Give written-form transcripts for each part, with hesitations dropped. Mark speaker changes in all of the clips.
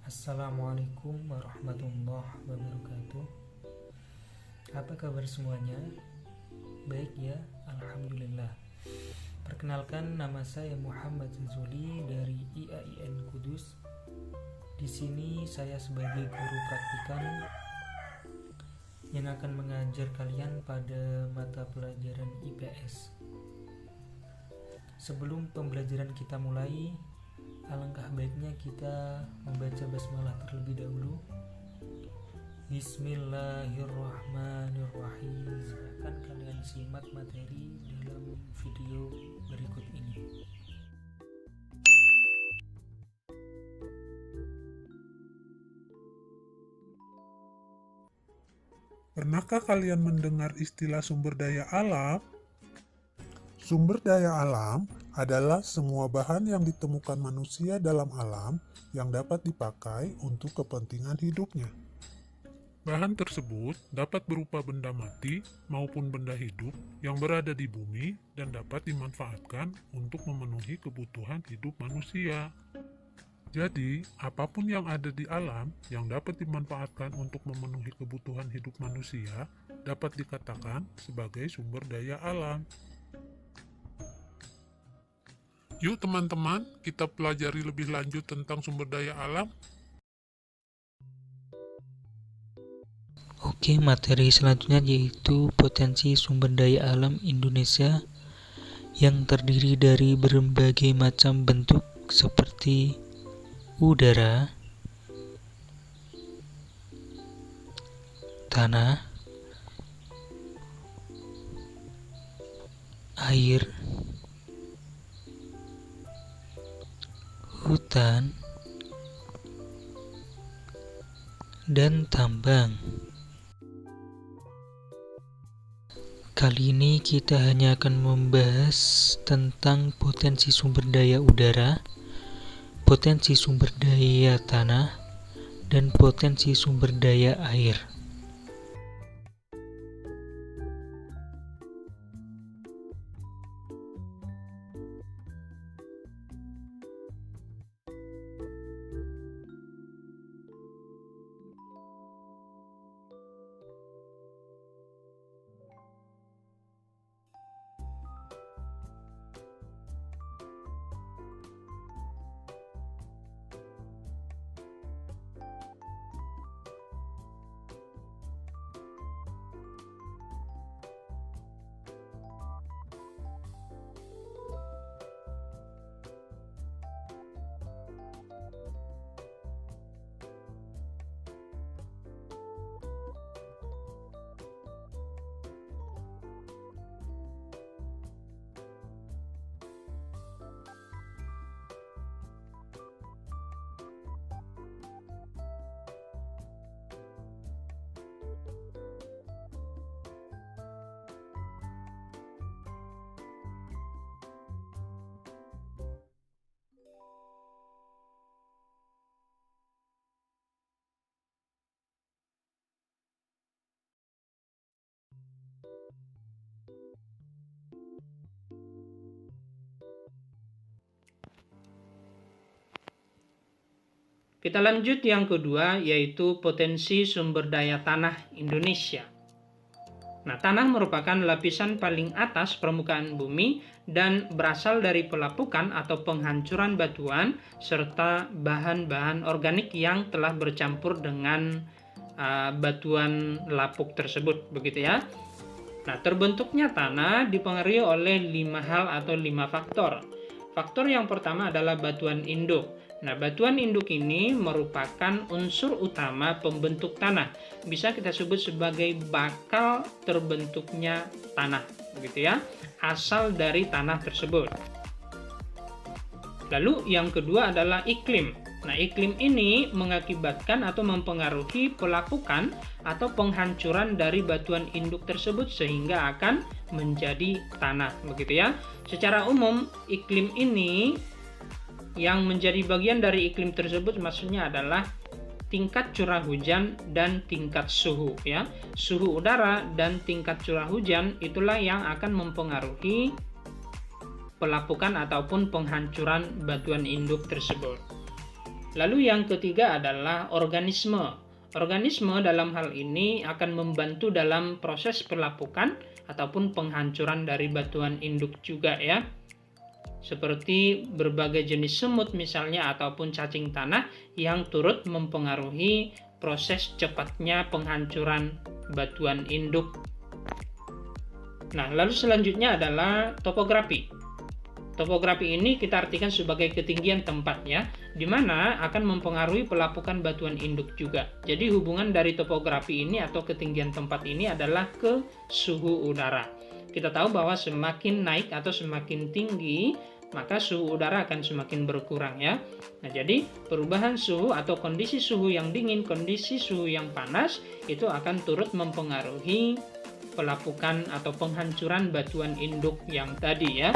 Speaker 1: Assalamualaikum warahmatullahi wabarakatuh. Apa kabar semuanya? Baik ya, alhamdulillah. Perkenalkan, nama saya Muhammad Zazuli dari IAIN Kudus. Di sini saya sebagai guru praktikan yang akan mengajar kalian pada mata pelajaran IPS. Sebelum pembelajaran kita mulai, alangkah baiknya kita membaca basmalah terlebih dahulu. Bismillahirrahmanirrahim. Silakan kalian simak materi dalam video berikut ini.
Speaker 2: Pernahkah kalian mendengar istilah sumber daya alam? Sumber daya alam adalah semua bahan yang ditemukan manusia dalam alam yang dapat dipakai untuk kepentingan hidupnya. Bahan tersebut dapat berupa benda mati maupun benda hidup yang berada di bumi dan dapat dimanfaatkan untuk memenuhi kebutuhan hidup manusia. Jadi, apapun yang ada di alam yang dapat dimanfaatkan untuk memenuhi kebutuhan hidup manusia dapat dikatakan sebagai sumber daya alam. Yuk teman-teman, kita pelajari lebih lanjut tentang sumber daya alam.
Speaker 1: Oke, materi selanjutnya yaitu potensi sumber daya alam Indonesia yang terdiri dari berbagai macam bentuk seperti udara, tanah, air, hutan, dan tambang. Kali ini kita hanya akan membahas tentang potensi sumber daya udara, potensi sumber daya tanah, dan potensi sumber daya air.
Speaker 3: Kita lanjut yang kedua, yaitu potensi sumber daya tanah Indonesia. Nah, tanah merupakan lapisan paling atas permukaan bumi dan berasal dari pelapukan atau penghancuran batuan serta bahan-bahan organik yang telah bercampur dengan batuan lapuk tersebut, begitu ya. Nah, terbentuknya tanah dipengaruhi oleh 5 hal atau 5 faktor. Faktor yang pertama adalah batuan induk. Nah, batuan induk ini merupakan unsur utama pembentuk tanah. Bisa kita sebut sebagai bakal terbentuknya tanah, begitu ya, asal dari tanah tersebut. Lalu yang kedua adalah iklim. Nah, iklim ini mengakibatkan atau mempengaruhi pelapukan atau penghancuran dari batuan induk tersebut sehingga akan menjadi tanah, begitu ya. Secara umum, iklim ini yang menjadi bagian dari iklim tersebut maksudnya adalah tingkat curah hujan dan tingkat suhu ya. Suhu udara dan tingkat curah hujan itulah yang akan mempengaruhi pelapukan ataupun penghancuran batuan induk tersebut. Lalu yang ketiga adalah organisme. Organisme dalam hal ini akan membantu dalam proses pelapukan ataupun penghancuran dari batuan induk juga ya. Seperti berbagai jenis semut misalnya ataupun cacing tanah yang turut mempengaruhi proses cepatnya penghancuran batuan induk. Nah, lalu selanjutnya adalah topografi. Topografi ini kita artikan sebagai ketinggian tempatnya, di mana akan mempengaruhi pelapukan batuan induk juga. Jadi hubungan dari topografi ini atau ketinggian tempat ini adalah ke suhu udara. Kita tahu bahwa semakin naik atau semakin tinggi, maka suhu udara akan semakin berkurang ya. Nah, jadi perubahan suhu atau kondisi suhu yang dingin, kondisi suhu yang panas itu akan turut mempengaruhi pelapukan atau penghancuran batuan induk yang tadi ya.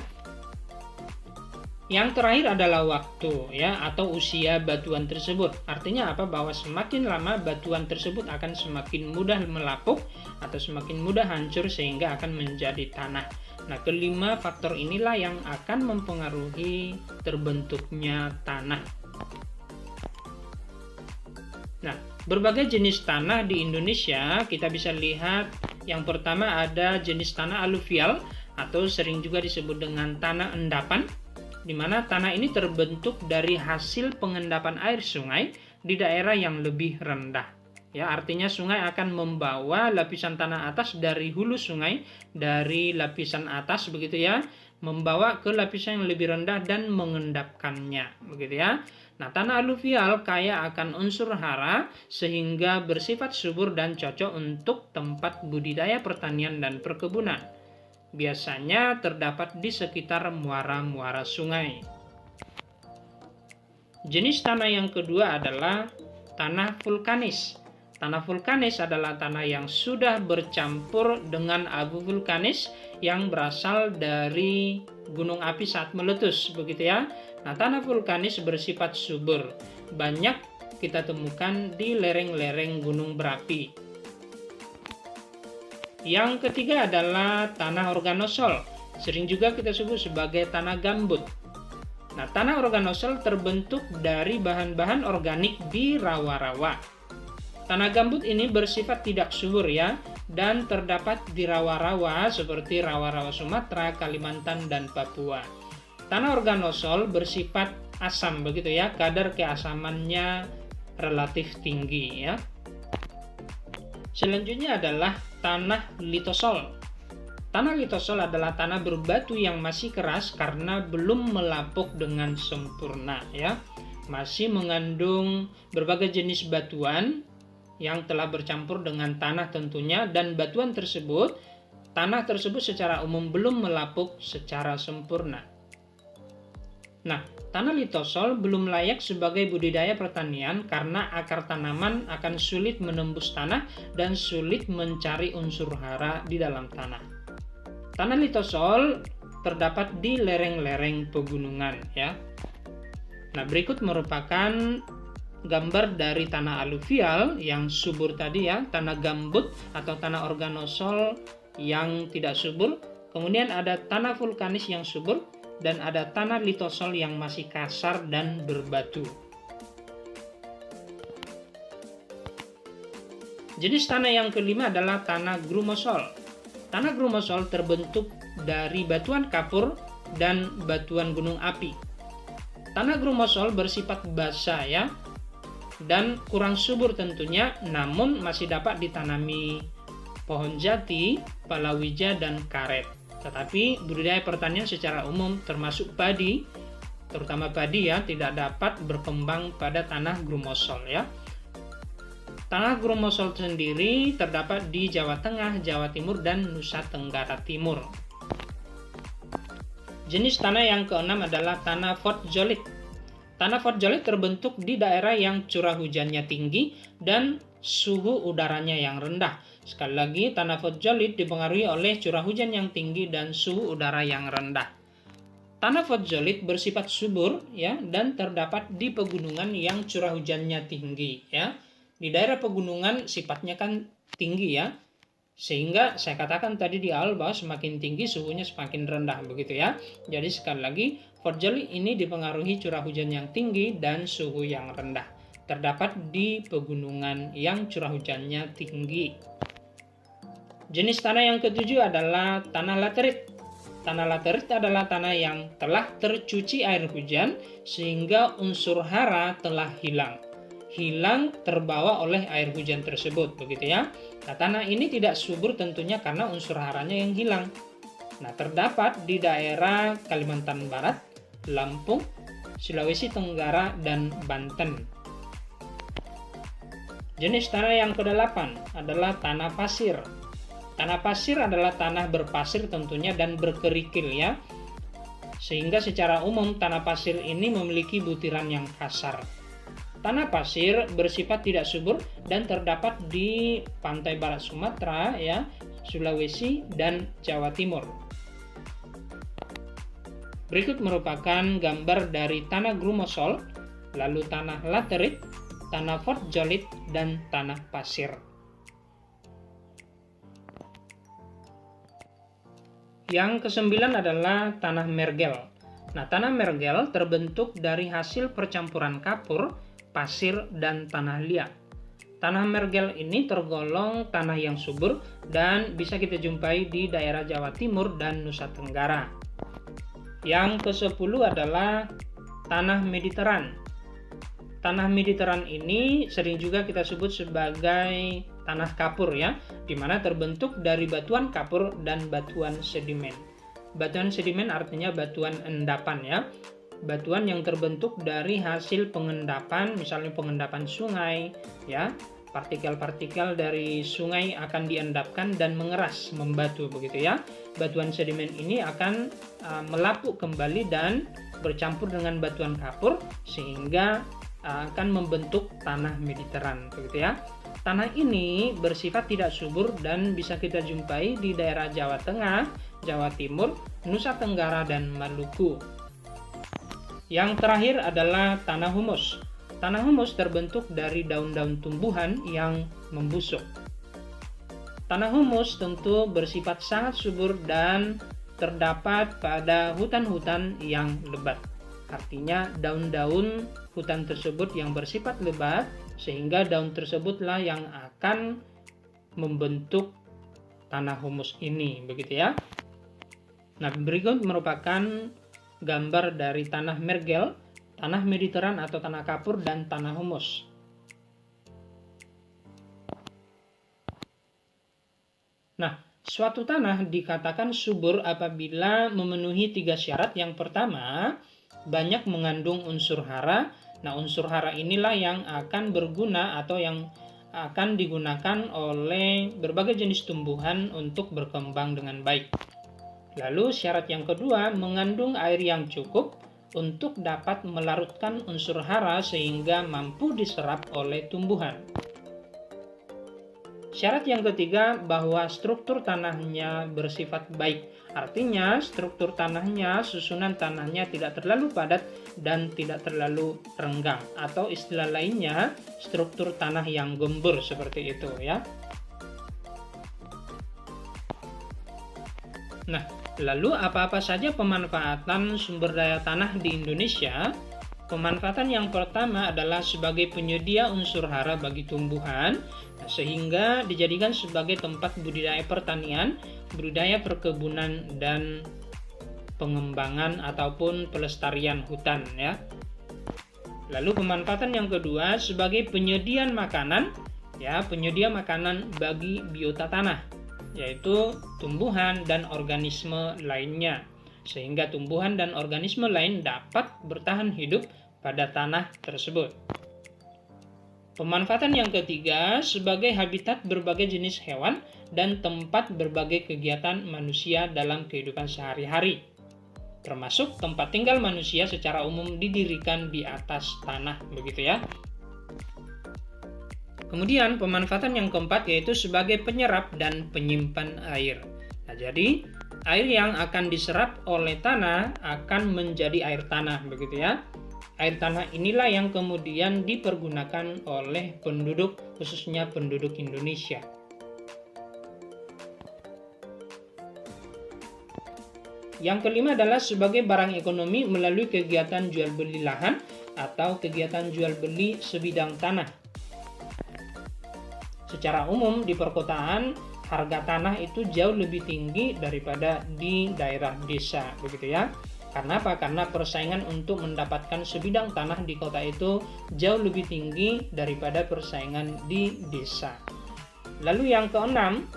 Speaker 3: Yang terakhir adalah waktu ya atau usia batuan tersebut. Artinya apa? Bahwa semakin lama batuan tersebut akan semakin mudah melapuk atau semakin mudah hancur sehingga akan menjadi tanah. Nah, kelima faktor inilah yang akan mempengaruhi terbentuknya tanah. Nah, berbagai jenis tanah di Indonesia kita bisa lihat. Yang pertama ada jenis tanah aluvial atau sering juga disebut dengan tanah endapan, di mana tanah ini terbentuk dari hasil pengendapan air sungai di daerah yang lebih rendah. Ya, artinya sungai akan membawa lapisan tanah atas dari hulu sungai, dari lapisan atas begitu ya, membawa ke lapisan yang lebih rendah dan mengendapkannya, begitu ya. Nah, tanah aluvial kaya akan unsur hara sehingga bersifat subur dan cocok untuk tempat budidaya pertanian dan perkebunan. Biasanya terdapat di sekitar muara-muara sungai. Jenis tanah yang kedua adalah tanah vulkanis. Tanah vulkanis adalah tanah yang sudah bercampur dengan abu vulkanis yang berasal dari gunung api saat meletus, begitu ya. Nah, tanah vulkanis bersifat subur. Banyak kita temukan di lereng-lereng gunung berapi. Yang ketiga adalah tanah organosol, sering juga kita sebut sebagai tanah gambut. Nah, tanah organosol terbentuk dari bahan-bahan organik di rawa-rawa. Tanah gambut ini bersifat tidak subur ya, dan terdapat di rawa-rawa seperti rawa-rawa Sumatera, Kalimantan, dan Papua. Tanah organosol bersifat asam begitu ya, kadar keasamannya relatif tinggi ya. Selanjutnya adalah tanah litosol. Tanah litosol adalah tanah berbatu yang masih keras karena belum melapuk dengan sempurna ya. Masih mengandung berbagai jenis batuan yang telah bercampur dengan tanah tentunya, dan batuan tersebut, tanah tersebut secara umum belum melapuk secara sempurna. Nah, tanah litosol belum layak sebagai budidaya pertanian karena akar tanaman akan sulit menembus tanah dan sulit mencari unsur hara di dalam tanah. Tanah litosol terdapat di lereng-lereng pegunungan ya. Nah, berikut merupakan gambar dari tanah aluvial yang subur tadi ya, tanah gambut atau tanah organosol yang tidak subur, kemudian ada tanah vulkanis yang subur, dan ada tanah litosol yang masih kasar dan berbatu. Jenis tanah yang kelima adalah tanah grumosol. Tanah grumosol terbentuk dari batuan kapur dan batuan gunung api. Tanah grumosol bersifat basa ya, dan kurang subur tentunya, namun masih dapat ditanami pohon jati, palawija, dan karet. Tetapi budidaya pertanian secara umum termasuk padi, terutama padi ya, tidak dapat berkembang pada tanah grumosol ya. Tanah grumosol sendiri terdapat di Jawa Tengah, Jawa Timur, dan Nusa Tenggara Timur. Jenis tanah yang keenam adalah tanah fotzolit. Tanah fotzolit terbentuk di daerah yang curah hujannya tinggi dan suhu udaranya yang rendah. Sekali lagi, tanah fotzolit dipengaruhi oleh curah hujan yang tinggi dan suhu udara yang rendah. Tanah fotzolit bersifat subur ya, dan terdapat di pegunungan yang curah hujannya tinggi ya. Di daerah pegunungan sifatnya kan tinggi ya, Sehingga saya katakan tadi di awal bahwa semakin tinggi suhunya semakin rendah, begitu ya. Jadi sekali lagi, Fort Jolly ini dipengaruhi curah hujan yang tinggi dan suhu yang rendah. Terdapat di pegunungan yang curah hujannya tinggi. Jenis tanah yang ketujuh adalah tanah laterit. Tanah laterit adalah tanah yang telah tercuci air hujan sehingga unsur hara telah hilang terbawa oleh air hujan tersebut, begitu ya. Nah, tanah ini tidak subur tentunya karena unsur haranya yang hilang. Nah, terdapat di daerah Kalimantan Barat, Lampung, Sulawesi Tenggara, dan Banten. Jenis tanah yang ke-8 adalah tanah pasir. Tanah pasir adalah tanah berpasir tentunya dan berkerikil ya. Sehingga secara umum tanah pasir ini memiliki butiran yang kasar. Tanah pasir bersifat tidak subur dan terdapat di pantai barat Sumatera ya, Sulawesi dan Jawa Timur. Berikut merupakan gambar dari tanah grumosol, lalu tanah laterit, tanah Fort Jolly dan tanah pasir. Yang ke-9 adalah tanah mergel. Nah, tanah mergel terbentuk dari hasil percampuran kapur, pasir, dan tanah liat. Tanah mergel ini tergolong tanah yang subur dan bisa kita jumpai di daerah Jawa Timur dan Nusa Tenggara. Yang ke-10 adalah tanah Mediteran. Tanah Mediteran ini sering juga kita sebut sebagai tanah kapur ya, di mana terbentuk dari batuan kapur dan batuan sedimen. Batuan sedimen artinya batuan endapan ya. Batuan yang terbentuk dari hasil pengendapan, misalnya pengendapan sungai ya. Partikel-partikel dari sungai akan diendapkan dan mengeras, membatu begitu ya. Batuan sedimen ini akan melapuk kembali dan bercampur dengan batuan kapur sehingga akan membentuk tanah Mediteran begitu ya. Tanah ini bersifat tidak subur dan bisa kita jumpai di daerah Jawa Tengah, Jawa Timur, Nusa Tenggara, dan Maluku. Yang terakhir adalah tanah humus. Tanah humus terbentuk dari daun-daun tumbuhan yang membusuk. Tanah humus tentu bersifat sangat subur dan terdapat pada hutan-hutan yang lebat. Artinya daun-daun hutan tersebut yang bersifat lebat, sehingga daun tersebutlah yang akan membentuk tanah humus ini, begitu ya. Nah, berikut merupakan gambar dari tanah mergel, tanah Mediteran atau tanah kapur, dan tanah humus. Nah, suatu tanah dikatakan subur apabila memenuhi 3 syarat. Yang pertama, banyak mengandung unsur hara. Nah, unsur hara inilah yang akan berguna atau yang akan digunakan oleh berbagai jenis tumbuhan untuk berkembang dengan baik. Lalu syarat yang kedua, mengandung air yang cukup untuk dapat melarutkan unsur hara sehingga mampu diserap oleh tumbuhan. Syarat yang ketiga, bahwa struktur tanahnya bersifat baik. Artinya struktur tanahnya, susunan tanahnya tidak terlalu padat dan tidak terlalu renggang. Atau istilah lainnya, struktur tanah yang gembur seperti itu ya. Nah, lalu apa-apa saja pemanfaatan sumber daya tanah di Indonesia? Pemanfaatan yang pertama adalah sebagai penyedia unsur hara bagi tumbuhan, sehingga dijadikan sebagai tempat budidaya pertanian, budidaya perkebunan, dan pengembangan ataupun pelestarian hutan ya. Lalu pemanfaatan yang kedua sebagai penyedia makanan ya, penyedia makanan bagi biota tanah, yaitu tumbuhan dan organisme lainnya, sehingga tumbuhan dan organisme lain dapat bertahan hidup pada tanah tersebut. Pemanfaatan yang ketiga sebagai habitat berbagai jenis hewan dan tempat berbagai kegiatan manusia dalam kehidupan sehari-hari, termasuk tempat tinggal manusia secara umum didirikan di atas tanah, begitu ya. Kemudian pemanfaatan yang keempat yaitu sebagai penyerap dan penyimpan air. Nah, jadi air yang akan diserap oleh tanah akan menjadi air tanah, begitu ya. Air tanah inilah yang kemudian dipergunakan oleh penduduk, khususnya penduduk Indonesia. Yang kelima adalah sebagai barang ekonomi melalui kegiatan jual beli lahan atau kegiatan jual beli sebidang tanah. Secara umum di perkotaan harga tanah itu jauh lebih tinggi daripada di daerah desa, begitu ya. Karena apa? Karena persaingan untuk mendapatkan sebidang tanah di kota itu jauh lebih tinggi daripada persaingan di desa. Lalu yang keenam,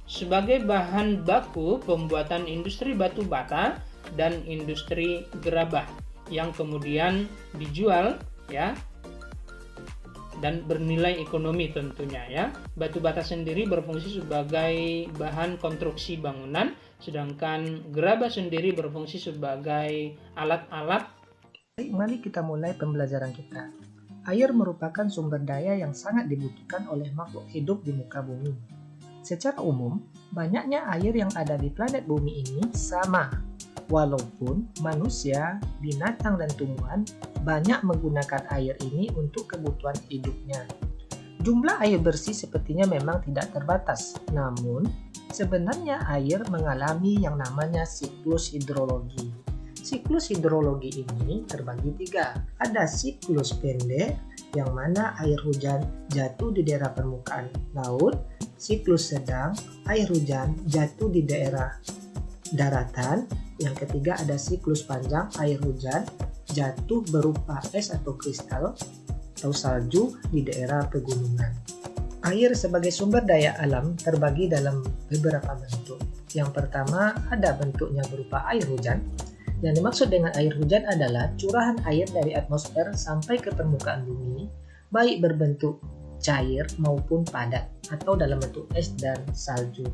Speaker 3: sebagai bahan baku pembuatan industri batu bata dan industri gerabah yang kemudian dijual ya dan bernilai ekonomi tentunya ya. Batu bata sendiri berfungsi sebagai bahan konstruksi bangunan, sedangkan gerabah sendiri berfungsi sebagai alat-alat.
Speaker 4: Baik, mari kita mulai pembelajaran kita. Air merupakan sumber daya yang sangat dibutuhkan oleh makhluk hidup di muka bumi. Secara umum, banyaknya air yang ada di planet bumi ini sama, walaupun manusia, binatang, dan tumbuhan banyak menggunakan air ini untuk kebutuhan hidupnya. Jumlah air bersih sepertinya memang tidak terbatas, namun sebenarnya air mengalami yang namanya siklus hidrologi. Siklus hidrologi ini terbagi 3. Ada siklus pendek, yang mana air hujan jatuh di daerah permukaan laut. Siklus sedang, air hujan jatuh di daerah daratan. Yang ketiga ada siklus panjang, air hujan jatuh berupa es atau kristal atau salju di daerah pegunungan. Air sebagai sumber daya alam terbagi dalam beberapa bentuk. Yang pertama ada bentuknya berupa air hujan. Yang dimaksud dengan air hujan adalah curahan air dari atmosfer sampai ke permukaan bumi, baik berbentuk cair maupun padat atau dalam bentuk es dan salju.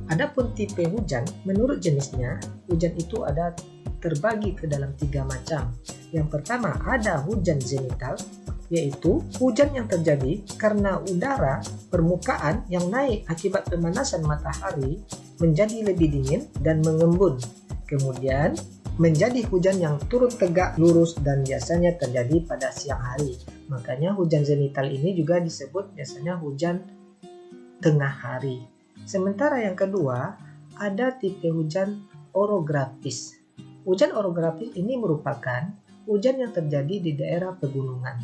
Speaker 4: Adapun tipe hujan, menurut jenisnya, hujan itu ada terbagi ke dalam 3 macam. Yang pertama ada hujan zenital, yaitu hujan yang terjadi karena udara permukaan yang naik akibat pemanasan matahari menjadi lebih dingin dan mengembun. Kemudian menjadi hujan yang turun tegak lurus dan biasanya terjadi pada siang hari. Makanya hujan zenital ini juga disebut biasanya hujan tengah hari. Sementara yang kedua, ada tipe hujan orografis. Hujan orografis ini merupakan hujan yang terjadi di daerah pegunungan.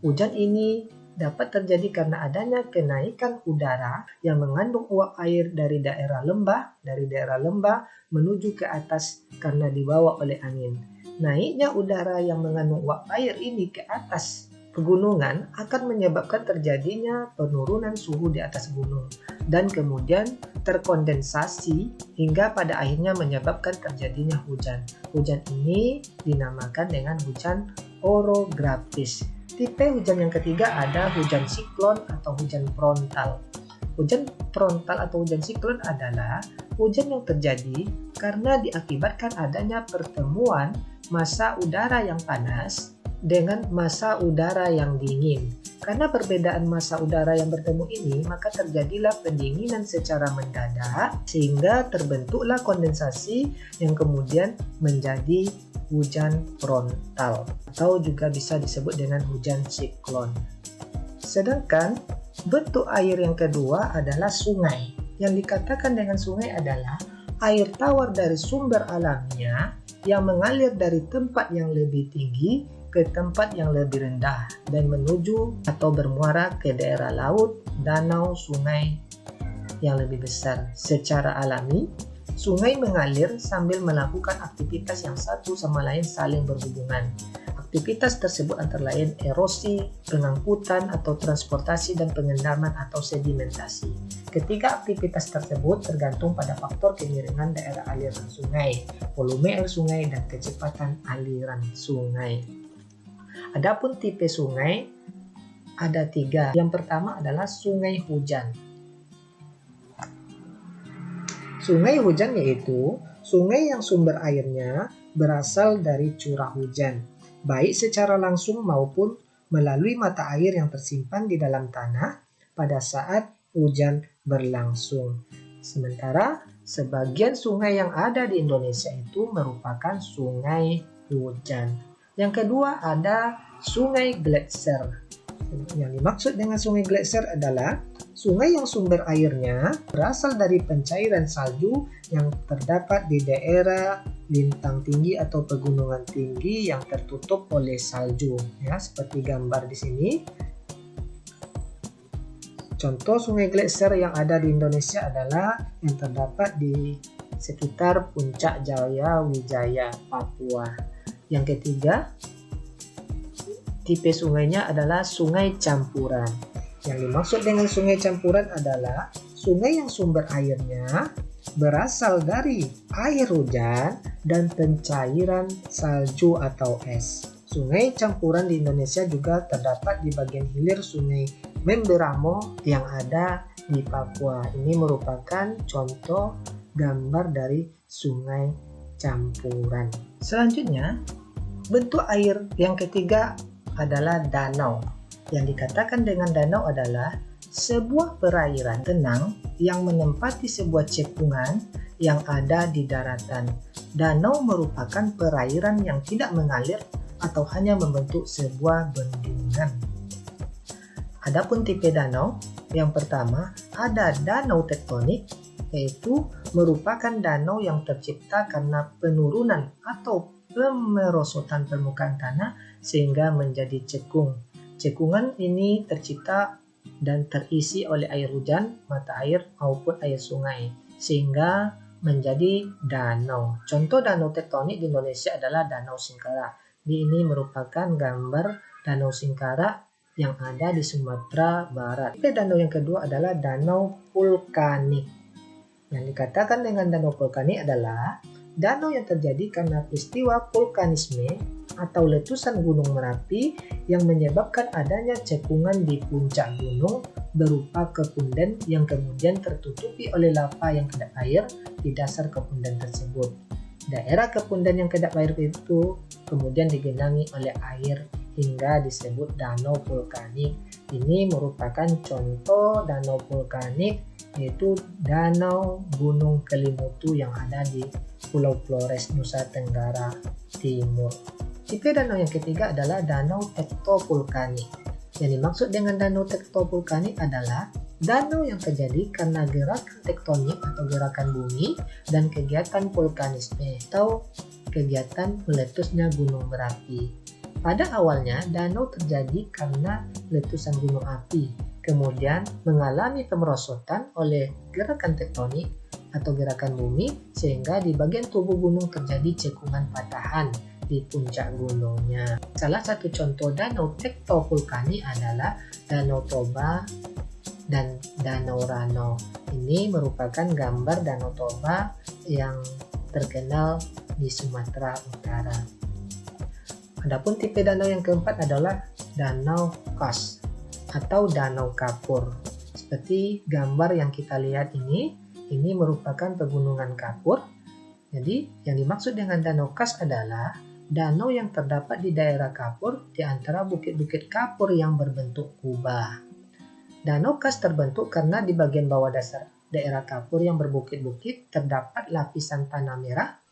Speaker 4: Hujan ini dapat terjadi karena adanya kenaikan udara yang mengandung uap air dari daerah lembah menuju ke atas karena dibawa oleh angin. Naiknya udara yang mengandung uap air ini ke atas pegunungan akan menyebabkan terjadinya penurunan suhu di atas gunung dan kemudian terkondensasi hingga pada akhirnya menyebabkan terjadinya hujan. Hujan ini dinamakan dengan hujan orografis. Tipe hujan yang ketiga ada hujan siklon atau hujan frontal. Hujan frontal atau hujan siklon adalah hujan yang terjadi karena diakibatkan adanya pertemuan massa udara yang panas dengan massa udara yang dingin. Karena perbedaan massa udara yang bertemu ini, maka terjadilah pendinginan secara mendadak sehingga terbentuklah kondensasi yang kemudian menjadi hujan frontal atau juga bisa disebut dengan hujan siklon. Sedangkan bentuk air yang kedua adalah sungai. Yang dikatakan dengan sungai adalah air tawar dari sumber alamiah yang mengalir dari tempat yang lebih tinggi ke tempat yang lebih rendah dan menuju atau bermuara ke daerah laut, danau, sungai yang lebih besar. Secara alami, sungai mengalir sambil melakukan aktivitas yang satu sama lain saling berhubungan. Aktivitas tersebut antara lain erosi, pengangkutan atau transportasi, dan pengendaman atau sedimentasi. Ketiga aktivitas tersebut tergantung pada faktor kemiringan daerah aliran sungai, volume air sungai, dan kecepatan aliran sungai. Adapun tipe sungai ada 3. Yang pertama adalah sungai hujan. Sungai hujan yaitu sungai yang sumber airnya berasal dari curah hujan, baik secara langsung maupun melalui mata air yang tersimpan di dalam tanah pada saat hujan berlangsung. Sementara sebagian sungai yang ada di Indonesia itu merupakan sungai hujan. Yang kedua ada sungai gletser. Yang dimaksud dengan sungai gletser adalah Sungai yang sumber airnya berasal dari pencairan salju yang terdapat di daerah lintang tinggi atau pegunungan tinggi yang tertutup oleh salju, ya, seperti gambar di sini. Contoh sungai gletser yang ada di Indonesia adalah yang terdapat di sekitar Puncak Jaya Wijaya, Papua. Yang ketiga, tipe sungainya adalah sungai campuran. Yang dimaksud dengan sungai campuran adalah sungai yang sumber airnya berasal dari air hujan dan pencairan salju atau es. Sungai campuran di Indonesia juga terdapat di bagian hilir sungai Memberamo yang ada di Papua. Ini merupakan contoh gambar dari sungai campuran. Selanjutnya, bentuk air yang ketiga adalah danau. Yang dikatakan dengan danau adalah sebuah perairan tenang yang menempati sebuah cekungan yang ada di daratan. Danau merupakan perairan yang tidak mengalir atau hanya membentuk sebuah bendungan. Adapun tipe danau, yang pertama ada danau tektonik, yaitu merupakan danau yang tercipta karena penurunan atau pemerosotan permukaan tanah sehingga menjadi cekung. Cekungan ini tercipta dan terisi oleh air hujan, mata air maupun air sungai sehingga menjadi danau. Contoh danau tektonik di Indonesia adalah Danau Singkara. Ini merupakan gambar Danau Singkara yang ada di Sumatera Barat. Danau yang kedua adalah danau vulkanik. Yang dikatakan dengan danau vulkanik adalah danau yang terjadi karena peristiwa vulkanisme atau letusan Gunung Merapi yang menyebabkan adanya cekungan di puncak gunung berupa kepunden yang kemudian tertutupi oleh lava yang kedap air di dasar kepunden tersebut. Daerah kepunden yang kedap air itu kemudian digenangi oleh air hingga disebut danau vulkanik. Ini merupakan contoh danau vulkanik, yaitu Danau Gunung Kelimutu yang ada di Pulau Flores, Nusa Tenggara Timur. Tipe danau yang ketiga adalah danau tektovulkanik. Yang dimaksud dengan danau tektovulkanik adalah danau yang terjadi karena gerakan tektonik atau gerakan bumi dan kegiatan vulkanisme atau kegiatan meletusnya gunung berapi. Pada awalnya, danau terjadi karena letusan gunung api, kemudian mengalami pemerosotan oleh gerakan tektonik atau gerakan bumi, sehingga di bagian tubuh gunung terjadi cekungan patahan di puncak gunungnya. Salah satu contoh danau tektovulkanik adalah Danau Toba dan Danau Rano. Ini merupakan gambar Danau Toba yang terkenal di Sumatera Utara. Adapun tipe danau yang keempat adalah Danau Kas atau Danau Kapur. Seperti gambar yang kita lihat ini merupakan pegunungan kapur. Jadi, yang dimaksud dengan Danau Kas adalah danau yang terdapat di daerah kapur di antara bukit-bukit kapur yang berbentuk kubah. Danau Kas terbentuk karena di bagian bawah dasar daerah kapur yang berbukit-bukit terdapat lapisan tanah merah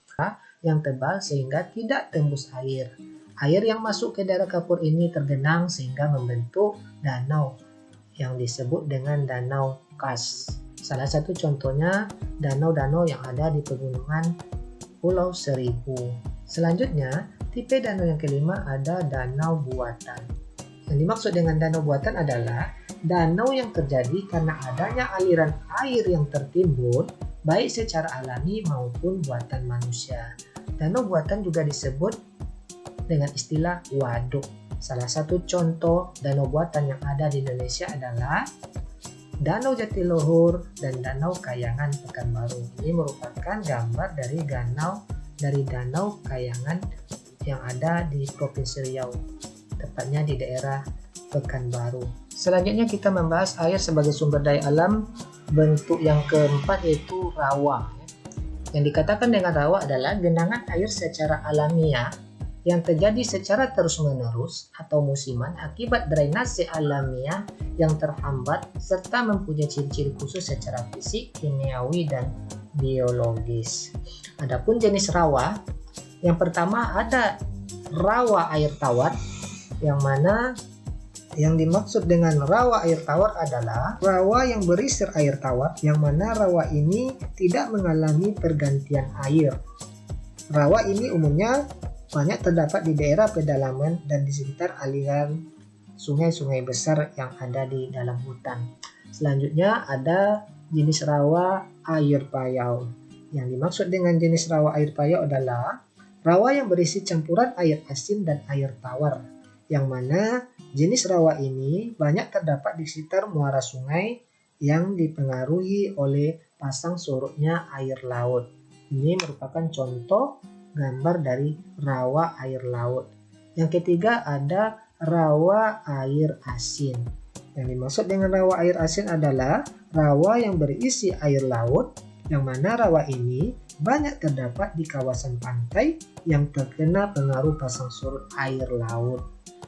Speaker 4: yang tebal sehingga tidak tembus air. Air yang masuk ke daerah kapur ini tergenang sehingga membentuk danau yang disebut dengan Danau Kas. Salah satu contohnya danau-danau yang ada di pegunungan Pulau Seribu. Selanjutnya, tipe danau yang kelima ada danau buatan. Yang dimaksud dengan danau buatan adalah danau yang terjadi karena adanya aliran air yang tertimbun baik secara alami maupun buatan manusia. Danau buatan juga disebut dengan istilah waduk. Salah satu contoh danau buatan yang ada di Indonesia adalah Danau Jatiluhur dan Danau Kayangan Pekanbaru. Ini merupakan gambar dari Danau Kayangan yang ada di Provinsi Riau, tepatnya di daerah Pekanbaru. Selanjutnya kita membahas air sebagai sumber daya alam. Bentuk yang keempat yaitu rawa. Yang dikatakan dengan rawa adalah genangan air secara alamiah yang terjadi secara terus-menerus atau musiman akibat drainase alamiah yang terhambat serta mempunyai ciri-ciri khusus secara fisik, kimiawi, dan biologis. Adapun jenis rawa, yang pertama ada rawa air tawar, yang mana Yang dimaksud dengan rawa air tawar adalah rawa yang berisi air tawar, yang mana rawa ini tidak mengalami pergantian air. Rawa ini umumnya banyak terdapat di daerah pedalaman dan di sekitar aliran sungai-sungai besar yang ada di dalam hutan. Selanjutnya ada jenis rawa air payau. Yang dimaksud dengan jenis rawa air payau adalah rawa yang berisi campuran air asin dan air tawar, yang mana jenis rawa ini banyak terdapat di sekitar muara sungai yang dipengaruhi oleh pasang surutnya air laut. Ini merupakan contoh gambar dari rawa air laut. Yang ketiga ada rawa air asin. Yang dimaksud dengan rawa air asin adalah rawa yang berisi air laut, yang mana rawa ini banyak terdapat di kawasan pantai yang terkena pengaruh pasang surut air laut.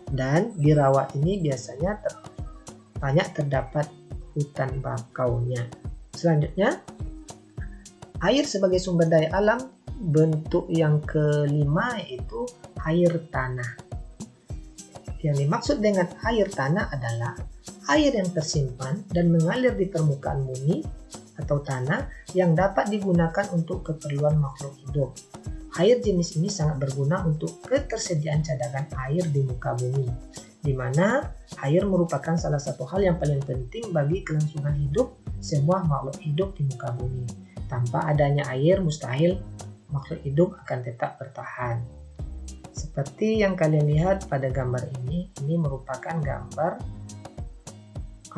Speaker 4: Dan di rawa ini biasanya banyak terdapat hutan bakaunya. Selanjutnya, air sebagai sumber daya alam. Bentuk yang kelima yaitu air tanah. Yang dimaksud dengan air tanah adalah air yang tersimpan dan mengalir di permukaan bumi atau tanah yang dapat digunakan untuk keperluan makhluk hidup. Air jenis ini sangat berguna untuk ketersediaan cadangan air di muka bumi, di mana air merupakan salah satu hal yang paling penting bagi kelangsungan hidup semua makhluk hidup di muka bumi. Tanpa adanya air, mustahil makhluk hidup akan tetap bertahan. Seperti yang kalian lihat pada gambar ini merupakan gambar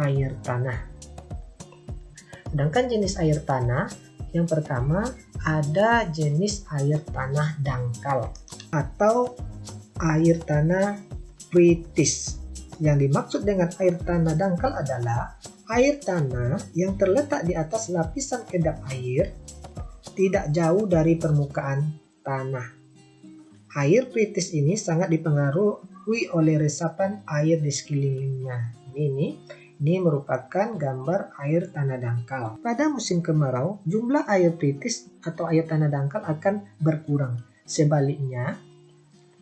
Speaker 4: air tanah. Sedangkan jenis air tanah, yang pertama ada jenis air tanah dangkal atau air tanah kritis. Yang dimaksud dengan air tanah dangkal adalah air tanah yang terletak di atas lapisan kedap air tidak jauh dari permukaan tanah. Air kritis ini sangat dipengaruhi oleh resapan air di sekelilingnya. Ini merupakan gambar air tanah dangkal. Pada musim kemarau, jumlah air kritis atau air tanah dangkal akan berkurang. Sebaliknya,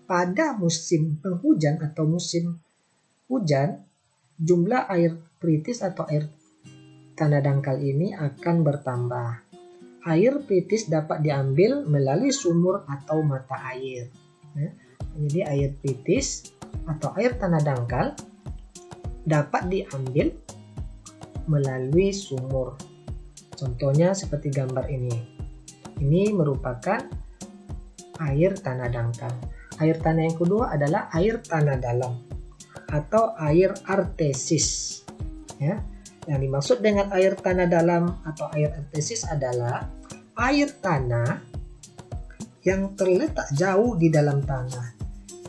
Speaker 4: pada musim penghujan atau musim hujan, jumlah air kritis atau air tanah dangkal ini akan bertambah. Air kritis dapat diambil melalui sumur atau mata air. Jadi air kritis atau air tanah dangkal dapat diambil melalui sumur. Contohnya seperti gambar ini. Ini merupakan air tanah dangkal. Air tanah yang kedua adalah air tanah dalam atau air artesis. Yang dimaksud dengan air tanah dalam atau air artesis adalah air tanah yang terletak jauh di dalam tanah,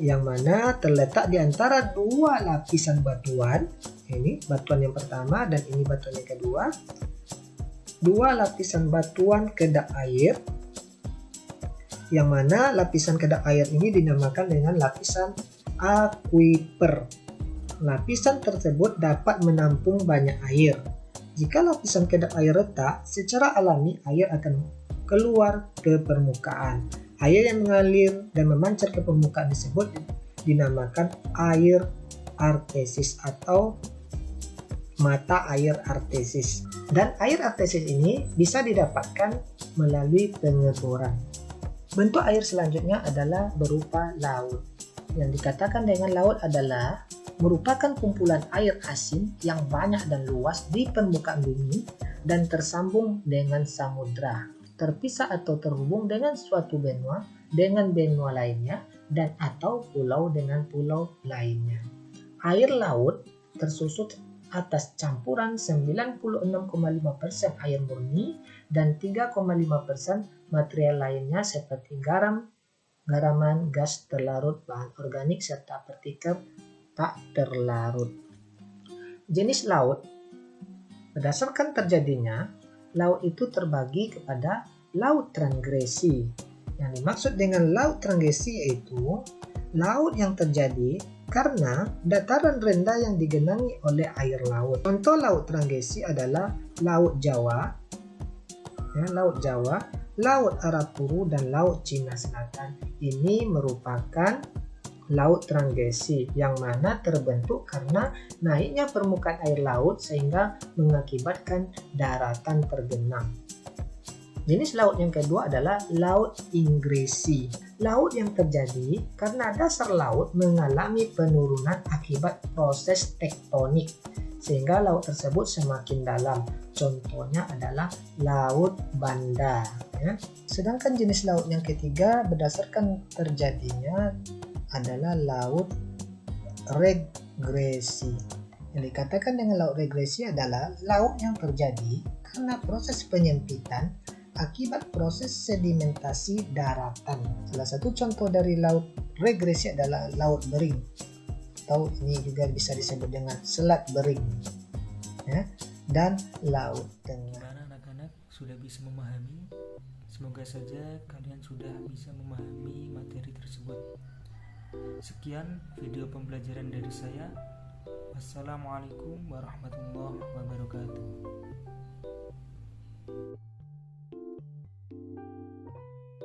Speaker 4: yang mana terletak di antara dua lapisan batuan. Ini batuan yang pertama dan ini batuan yang kedua. Dua lapisan batuan kedap air, yang mana lapisan kedap air ini dinamakan dengan lapisan akuifer. Lapisan tersebut dapat menampung banyak air. Jika lapisan kedap air retak, secara alami air akan keluar ke permukaan. Air yang mengalir dan memancar ke permukaan disebut dinamakan air artesis atau mata air artesis. Dan air artesis ini bisa didapatkan melalui pengeboran. Bentuk air selanjutnya adalah berupa laut. Yang dikatakan dengan laut adalah merupakan kumpulan air asin yang banyak dan luas di permukaan bumi dan tersambung dengan samudra, terpisah atau terhubung dengan suatu benua dengan benua lainnya dan atau pulau dengan pulau lainnya. Air laut tersusun atas campuran 96,5% air murni dan 3,5% material lainnya seperti garaman, gas terlarut, bahan organik, serta partikel tak terlarut. Jenis laut, berdasarkan terjadinya, laut itu terbagi kepada laut transgresi. Yang dimaksud dengan laut transgresi yaitu laut yang terjadi karena dataran rendah yang digenangi oleh air laut. Contoh laut transgresi adalah Laut Jawa, Laut Arafuru, dan Laut Cina Selatan. Ini merupakan laut transgresi, yang mana terbentuk karena naiknya permukaan air laut sehingga mengakibatkan daratan tergenang. Jenis laut yang kedua adalah laut ingresi. Laut yang terjadi karena dasar laut mengalami penurunan akibat proses tektonik, sehingga laut tersebut semakin dalam. Contohnya adalah Laut Banda. Ya. Sedangkan jenis laut yang ketiga berdasarkan terjadinya adalah laut regresi. Yang dikatakan dengan laut regresi adalah laut yang terjadi karena proses penyempitan akibat proses sedimentasi daratan. Salah satu contoh dari laut regresi adalah Laut Bering, atau ini juga bisa disebut dengan Selat Bering, ya, dan Laut Tengah.
Speaker 1: Gimana anak-anak, sudah bisa memahami? Semoga saja kalian sudah bisa memahami materi tersebut. Sekian video pembelajaran dari saya. Wassalamualaikum warahmatullahi wabarakatuh.